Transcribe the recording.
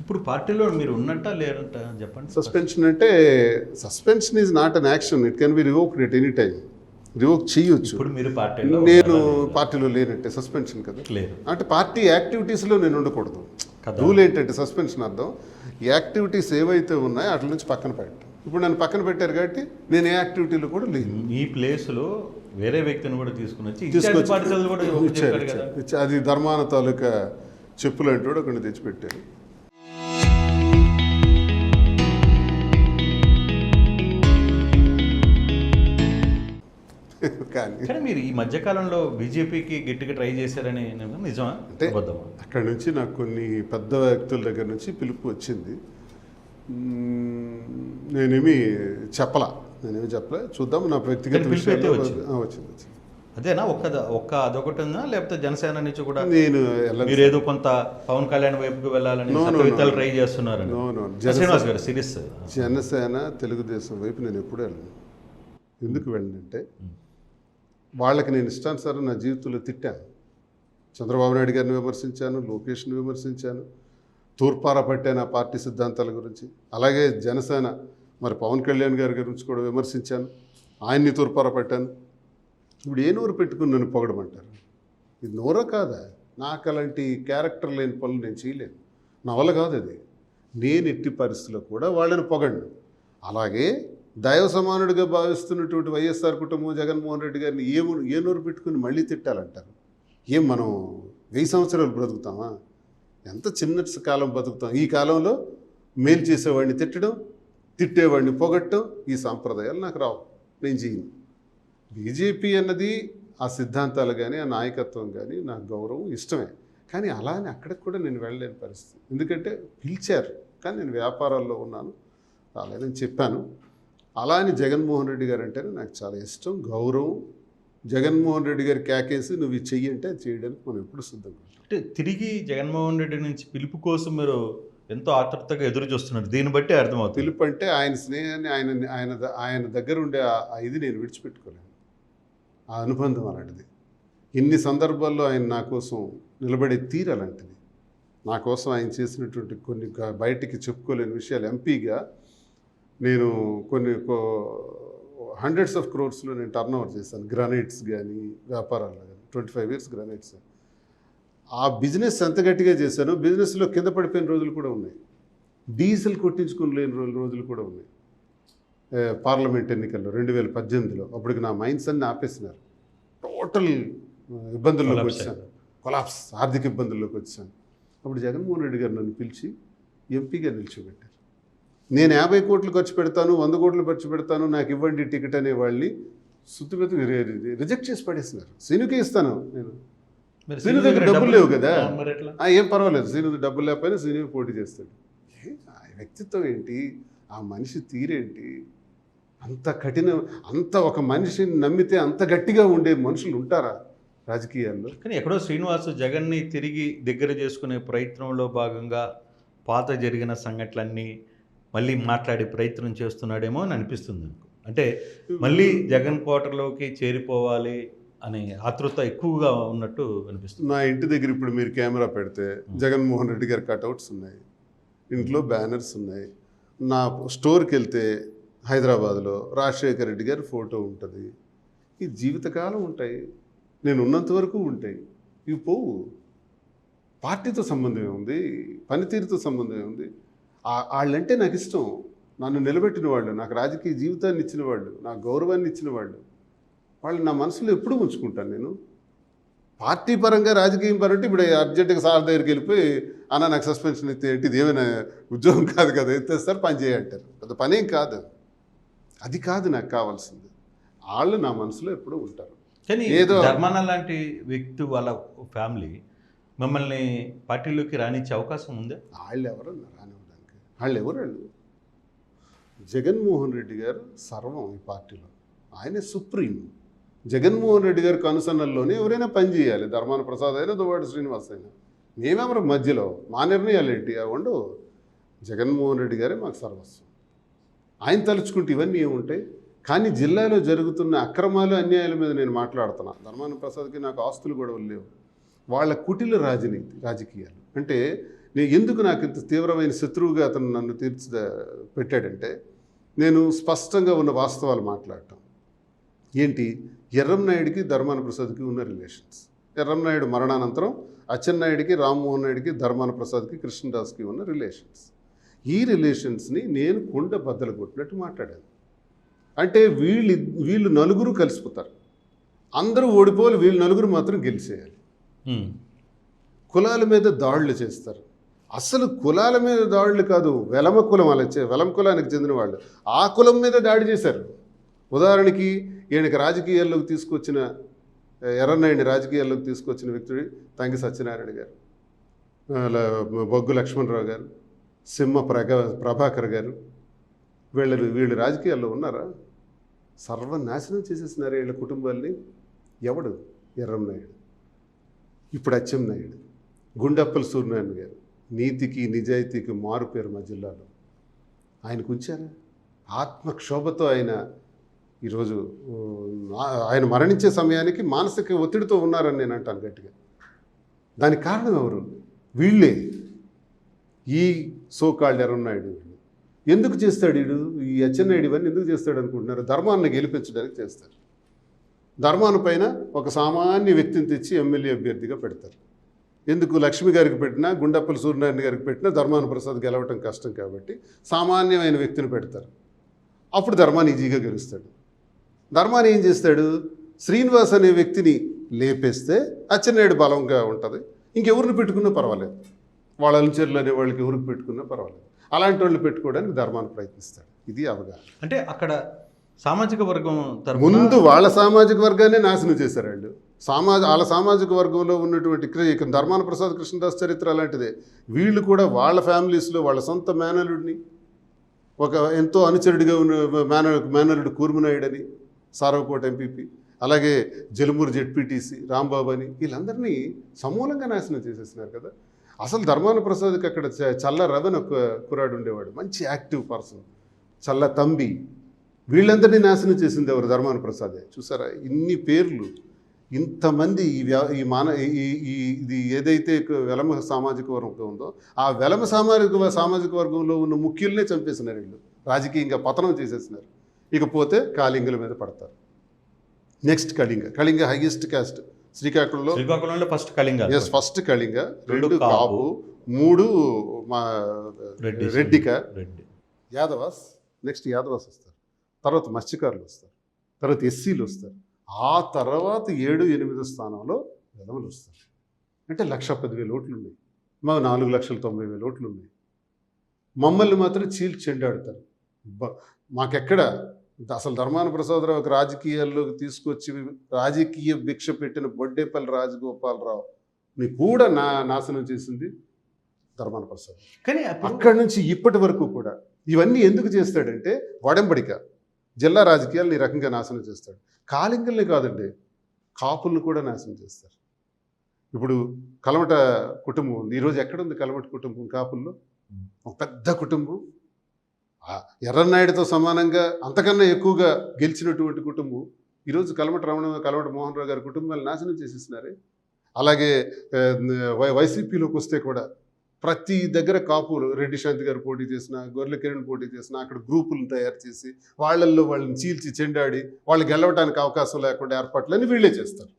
ఇప్పుడు పార్టీలో మీరు ఉన్నట్ట లేరంట చెప్పండి. సస్పెన్షన్ అంటే suspension is not an action, it can be revoked at any time. Revoke చేయొచ్చు. ఇప్పుడు మీరు పార్టీలో నేను పార్టీలో లేనట్టే సస్పెన్షన్ కదా. లేదు అంటే పార్టీ యాక్టివిటీస్లో నేను ఉండకూడదు. రూల్ ఏంటంటే సస్పెన్షన్ అర్థం యాక్టివిటీస్ ఏవైతే ఉన్నాయో వాటి నుంచి పక్కన పెట్టడం. ఇప్పుడు నన్ను పక్కన పెట్టారు కాబట్టి నేను ఏ యాక్టివిటీలో కూడా లేను. ఈ ప్లేస్లో వేరే వ్యక్తిని కూడా తీసుకుని వచ్చి ఇన్ఛార్జ్ పార్టీలు కూడా చెప్పారు కదా. అది ధర్మాన తాలూకా చెప్పులు అంటే కూడా కొన్ని తెచ్చిపెట్టారు. కానీ మీరు ఈ మధ్యకాలంలో బీజేపీకి గట్టిగా ట్రై చేశారని నిజమా అంటే అక్కడ నుంచి నాకు కొన్ని పెద్ద వ్యక్తుల దగ్గర నుంచి పిలుపు వచ్చింది. నేనేమి చెప్పలే చూద్దాం. నా వ్యక్తిగత విషయాలు వచ్చింది. అదేనా ఒక్క అదొకటి ఉందా, లేకపోతే జనసేన నుంచి కూడా నేను మీరు ఏదో కొంత పవన్ కళ్యాణ్ వైపుకి వెళ్ళాలని ట్రై చేస్తున్నారు? శ్రీనివాస్ గారు సిరీస్ జనసేన తెలుగుదేశం వైపు నేను ఎప్పుడు వెళ్ళను. ఎందుకు వెళ్ళనంటే వాళ్ళకి నేను ఇష్టానుసారం నా జీవితంలో తిట్టాను. చంద్రబాబు నాయుడు గారిని విమర్శించాను, లోకేష్ని విమర్శించాను, తూర్పార పట్టాను ఆ పార్టీ సిద్ధాంతాల గురించి. అలాగే జనసేన మరి పవన్ కళ్యాణ్ గారి గురించి కూడా విమర్శించాను, ఆయన్ని తూర్పార పట్టాను. ఇప్పుడు ఏ నోరు పెట్టుకుని నన్ను పొగడమంటారు? ఇది నోరా కాదా? నాకు అలాంటి క్యారెక్టర్ లేని పనులు నేను చేయలేను, నా వల్ల కాదు అది. నేను ఎట్టి పరిస్థితుల్లో కూడా వాళ్ళని పొగడను. అలాగే దైవ సమానుడిగా భావిస్తున్నటువంటి వైఎస్ఆర్ కుటుంబం జగన్మోహన్ రెడ్డి గారిని ఏ నోరు పెట్టుకుని మళ్ళీ తిట్టాలంటారు? ఏం మనం 1000 సంవత్సరాలు బ్రతుకుతామా? ఎంత చిన్న కాలం బతుకుతాం. ఈ కాలంలో మేలు చేసేవాడిని తిట్టడం, తిట్టేవాడిని పొగట్టడం, ఈ సాంప్రదాయాలు నాకు రావు, నేను చేయను. బీజేపీ అన్నది ఆ సిద్ధాంతాలు కానీ ఆ నాయకత్వం కానీ నాకు గౌరవం ఇష్టమే. కానీ అలా అని అక్కడికి కూడా నేను వెళ్ళలేని పరిస్థితి. ఎందుకంటే పిలిచారు, కానీ నేను వ్యాపారాల్లో ఉన్నాను, రాలేదని చెప్పాను. అలా అని జగన్మోహన్ రెడ్డి గారు అంటేనే నాకు చాలా ఇష్టం, గౌరవం. జగన్మోహన్ రెడ్డి గారు కేకేసి నువ్వు ఇది చెయ్యంటే అది చేయడానికి మనం ఎప్పుడు సిద్ధంగా ఉంటాం. అంటే తిరిగి జగన్మోహన్ రెడ్డి నుంచి పిలుపు కోసం మీరు ఎంతో ఆతృతగా ఎదురు చూస్తున్నారు. దీన్ని బట్టి అర్థమవుతుంది. పిలుపు అంటే ఆయన స్నేహాన్ని ఆయన దగ్గర ఉండే ఇది నేను విడిచిపెట్టుకోలేను. ఆ అనుబంధం అలాంటిది. ఇన్ని సందర్భాల్లో ఆయన నా కోసం నిలబడే తీరు అలాంటిది. నా కోసం ఆయన చేసినటువంటి కొన్ని బయటికి చెప్పుకోలేని విషయాలు. ఎంపీగా నేను కొన్ని హండ్రెడ్స్ ఆఫ్ క్రోర్స్లో నేను టర్న్ ఓవర్ చేశాను. గ్రానైట్స్ కానీ వ్యాపారాల్లో కానీ 25 years గ్రానైట్స్. ఆ బిజినెస్ ఎంత గట్టిగా చేశానో బిజినెస్లో కింద పడిపోయిన రోజులు కూడా ఉన్నాయి. డీజిల్ కొట్టించుకుని లేని రోజులు కూడా ఉన్నాయి. పార్లమెంట్ ఎన్నికల్లో 2018లో అప్పటికి నా మైండ్స్ అన్ని ఆపేసినారు. టోటల్ ఇబ్బందుల్లోకి వచ్చాను, కొలాప్స్, ఆర్థిక ఇబ్బందుల్లోకి వచ్చాను. అప్పుడు జగన్మోహన్ రెడ్డి గారు నన్ను పిలిచి ఎంపీగా నిలిచిపెట్టారు. నేను 50 కోట్లు ఖర్చు పెడతాను, 100 కోట్లు ఖర్చు పెడతాను, నాకు ఇవ్వండి టికెట్ అనే వాళ్ళని సుత్తిమెత్తి రిజెక్ట్ చేసి పడేసినారు. సీనుకే ఇస్తాను నేను. సీను దగ్గర డబ్బులు లేవు కదా, ఏం పర్వాలేదు, సీను డబ్బులు లేకపోయినా సీను పోటీ చేస్తాడు. ఆ వ్యక్తిత్వం ఏంటి, ఆ మనిషి తీరేంటి? అంత కఠినం, అంత ఒక మనిషిని నమ్మితే అంత గట్టిగా ఉండే మనుషులు ఉంటారా రాజకీయాల్లో? కానీ ఎక్కడో శ్రీనివాస్ జగన్ని తిరిగి దగ్గర చేసుకునే ప్రయత్నంలో భాగంగా పాత జరిగిన సంఘటనలన్నీ మళ్ళీ మాట్లాడే ప్రయత్నం చేస్తున్నాడేమో అని అనిపిస్తుంది నాకు. అంటే మళ్ళీ జగన్ కోటలోకి చేరిపోవాలి అనే ఆతృత ఎక్కువగా ఉన్నట్టు అనిపిస్తుంది. నా ఇంటి దగ్గర ఇప్పుడు మీరు కెమెరా పెడితే జగన్మోహన్ రెడ్డి గారి కటౌట్స్ ఉన్నాయి, ఇంట్లో బ్యానర్స్ ఉన్నాయి. నా స్టోర్కి వెళ్తే హైదరాబాద్లో రాజశేఖర రెడ్డి గారి ఫోటో ఉంటుంది. ఈ జీవితకాలం ఉంటాయి, నేను ఉన్నంత వరకు ఉంటాయి. ఇవి పోవు. పార్టీతో సంబంధమే ఉంది, పనితీరుతో సంబంధమే ఉంది. వాళ్ళంటే నాకు ఇష్టం. నన్ను నిలబెట్టిన వాళ్ళు, నాకు రాజకీయ జీవితాన్ని ఇచ్చిన వాళ్ళు, నాకు గౌరవాన్ని ఇచ్చిన వాళ్ళు, వాళ్ళు నా మనసులో ఎప్పుడూ ఉంచుకుంటాను నేను. పార్టీ పరంగా రాజకీయం పరంగా ఇప్పుడు అర్జెంటుగా సార్ దగ్గరికి వెళ్ళిపోయి అన్న నాకు సస్పెన్షన్ ఎత్తే ఏంటి, ఇది ఏమైనా ఉద్యోగం కాదు కదా, ఎత్తేస్తారు పని చేయంటారు. పెద్ద పనేం కాదు, అది కాదు నాకు కావాల్సింది. వాళ్ళు నా మనసులో ఎప్పుడూ ఉంటారు. కానీ ఏదో ధర్మాన లాంటి వ్యక్తి వాళ్ళ ఫ్యామిలీ మిమ్మల్ని పార్టీలోకి రానిచ్చే అవకాశం ఉందా? వాళ్ళు ఎవరన్నా రానివ్వడానికి? వాళ్ళు జగన్మోహన్ రెడ్డి గారు సర్వం ఈ పార్టీలో. ఆయనే సుప్రీం. జగన్మోహన్ రెడ్డి గారి కనుసన్నల్లోనే ఎవరైనా పని చేయాలి. ధర్మాన ప్రసాద్ అయినా దువ్వాడ శ్రీనివాస్ అయినా మేమెవరం మధ్యలో మా నిర్ణయాలు ఏంటి అవ్వండు. జగన్మోహన్ రెడ్డి గారే మాకు సర్వస్వం. ఆయన తలుచుకుంటే ఇవన్నీ ఏముంటాయి. కానీ జిల్లాలో జరుగుతున్న అక్రమాలు అన్యాయాల మీద నేను మాట్లాడుతున్నా. ధర్మాన ప్రసాద్కి నాకు ఆస్తులు గొడవలు లేవు. వాళ్ళ కుటిల రాజకీయాలు అంటే ఎందుకు నాకు ఇంత తీవ్రమైన శత్రువుగా అతను నన్ను పెట్టాడంటే నేను స్పష్టంగా ఉన్న వాస్తవాలు మాట్లాడటం. ఏంటి, ఎర్రంనాయుడికి ధర్మాన ప్రసాద్కి ఉన్న రిలేషన్స్, ఎర్రంనాయుడు మరణానంతరం అచ్చెన్నాయుడికి, రామ్మోహన్ నాయుడికి, ధర్మాన ప్రసాద్కి, కృష్ణదాస్కి ఉన్న రిలేషన్స్. ఈ రిలేషన్స్ని నేను కుండ బద్దలు కొట్టినట్టు మాట్లాడాను. అంటే వీళ్ళు నలుగురు కలిసిపోతారు, అందరూ ఓడిపోవాలి, వీళ్ళు నలుగురు మాత్రం గెలిచేయాలి. కులాల మీద దాడులు చేస్తారు. అసలు కులాల మీద దాడులు కాదు, వెలమ కులం, వెలమ కులానికి చెందిన వాళ్ళు ఆ కులం మీద దాడి చేశారు. ఉదాహరణకి ఈయనకి రాజకీయాల్లోకి తీసుకొచ్చిన, ఎర్రన్నాయుడిని రాజకీయాల్లోకి తీసుకొచ్చిన వ్యక్తుడు తంగి సత్యనారాయణ గారు, బొగ్గు లక్ష్మణరావు గారు, సింహ ప్రభాకర్ గారు. వీళ్ళు రాజకీయాల్లో ఉన్నారా? సర్వనాశనం చేసేసినారు వీళ్ళ కుటుంబాల్ని. ఎవడు? ఎర్రంనాయుడు, ఇప్పుడు అచ్చెన్నాయుడు, గుండప్పల సూర్యనారాయణ గారు. నీతికి నిజాయితీకి మారు పేరు మా జిల్లాలో. ఆయనకు ఉంచారా? ఆత్మక్షోభతో ఆయన ఈరోజు ఆయన మరణించే సమయానికి మానసిక ఒత్తిడితో ఉన్నారని నేను అంటాను గట్టిగా. దానికి కారణం ఎవరు? వీళ్ళే. ఈ సోకాల్డ్ ఎర్రన్నాయుడు ఎందుకు చేస్తాడు వీడు? ఈ అచ్చెన్నాయుడు ఇవన్నీ ఎందుకు చేస్తాడు అనుకుంటున్నారు? ధర్మాన్ని గెలిపించడానికి చేస్తారు. ధర్మాన్ని పైన ఒక సామాన్య వ్యక్తిని తెచ్చి ఎమ్మెల్యే అభ్యర్థిగా పెడతారు. ఎందుకు? లక్ష్మి గారికి పెట్టినా, గుండప్పల సూర్యనారాయణ గారికి పెట్టినా ధర్మాన ప్రసాద్ గెలవటం కష్టం కాబట్టి సామాన్యమైన వ్యక్తిని పెడతారు. అప్పుడు ధర్మాన్ని ఈజీగా గెలుస్తాడు. ధర్మాన్ని ఏం చేస్తాడు? శ్రీనివాస్ అనే వ్యక్తిని లేపేస్తే అచ్చెన్నాయుడు బలంగా ఉంటుంది. ఇంకెవరిని పెట్టుకున్నా పర్వాలేదు, వాళ్ళ అనుచరులు అనే వాళ్ళకి ఎవరికి పెట్టుకున్నా పర్వాలేదు. అలాంటి వాళ్ళు పెట్టుకోవడానికి ధర్మాన్ని ప్రయత్నిస్తాడు. ఇది అవగాహన. అంటే అక్కడ సామాజిక వర్గం ముందు వాళ్ళ సామాజిక వర్గాన్ని నాశనం చేశారు వాళ్ళు. వాళ్ళ సామాజిక వర్గంలో ఉన్నటువంటి ధర్మాన ప్రసాద్, కృష్ణదాస్ చరిత్ర అలాంటిదే. వీళ్ళు కూడా వాళ్ళ ఫ్యామిలీస్లో వాళ్ళ సొంత మేనలుడిని, ఒక ఎంతో అనుచరుడిగా ఉన్న మేనలుడు కూర్మనాయుడు అని, సారవకోట ఎంపీపీ, అలాగే జలుమూరు జెడ్పీటీసీ రాంబాబు అని, వీళ్ళందరినీ సమూలంగా నాశనం చేసేసినారు కదా. అసలు ధర్మాన ప్రసాద్కి అక్కడ చల్ల రవన్ ఒక కుర్రాడు ఉండేవాడు, మంచి యాక్టివ్ పర్సన్, చల్ల తంబి. వీళ్ళందరినీ నాశనం చేసింది ఎవరు? ధర్మాన ప్రసాదే. చూసారా ఇన్ని పేర్లు, ఇంతమంది ఇది ఏదైతే వెలమ సామాజిక వర్గం ఉందో ఆ వెలమ సామాజిక వర్గంలో ఉన్న ముఖ్యుల్నే చంపేసినారు వీళ్ళు, రాజకీయంగా పతనం చేసేసినారు. ఇకపోతే కాళింగుల మీద పడతారు. నెక్స్ట్ కళింగ హైయెస్ట్ కాస్ట్ శ్రీకాకుళంలో first Kalinga. Yes, first Kalinga, 2 Kapu, 3 మా రెడ్డిక, యాదవాస్. నెక్స్ట్ యాదవాస్ వస్తారు, తర్వాత మత్స్యకారులు వస్తారు, తర్వాత ఎస్సీలు వస్తారు, ఆ తర్వాత 7-8 స్థానంలో వెలమలు వస్తారు. అంటే 1,10,000 ఓట్లు ఉన్నాయి, మా 4,90,000 ఓట్లు ఉన్నాయి. మమ్మల్ని మాత్రం చీల్చి చెండాడుతారు. మాకెక్కడ అసలు ధర్మాన ప్రసాదరావుకి రాజకీయాల్లోకి తీసుకొచ్చి రాజకీయ భిక్ష పెట్టిన బొడ్డేపల్లి రాజగోపాలరావుని కూడా నాశనం చేసింది ధర్మాన ప్రసాద్. కానీ అక్కడి నుంచి ఇప్పటి వరకు కూడా ఇవన్నీ ఎందుకు చేస్తాడంటే వడంబడిక. జిల్లా రాజకీయాలను ఈ రకంగా నాశనం చేస్తాడు. కాళింగుల్ని కాదండి, కాపుల్ని కూడా నాశనం చేస్తారు. ఇప్పుడు కలమట కుటుంబం ఉంది, ఈరోజు ఎక్కడుంది కలమట కుటుంబం? కాపుల్లో ఒక పెద్ద కుటుంబం, ఎర్రన్నాయుడితో సమానంగా అంతకన్నా ఎక్కువగా గెలిచినటువంటి కుటుంబం. ఈరోజు కలమట మోహన్ రావు గారి కుటుంబాన్ని నాశనం చేసేసినారే. అలాగే వైసీపీలోకి వస్తే కూడా ప్రతి దగ్గర కాపులు, రెడ్డి శాంతి గారు పోటీ చేసిన, గొర్రెల కిరణ్ పోటీ చేసిన, అక్కడ గ్రూపులను తయారు చేసి వాళ్ళల్లో వాళ్ళని చీల్చి చెండాడి వాళ్ళు గెలవడానికి అవకాశం లేకుండా ఏర్పాట్లని వీళ్ళే చేస్తారు.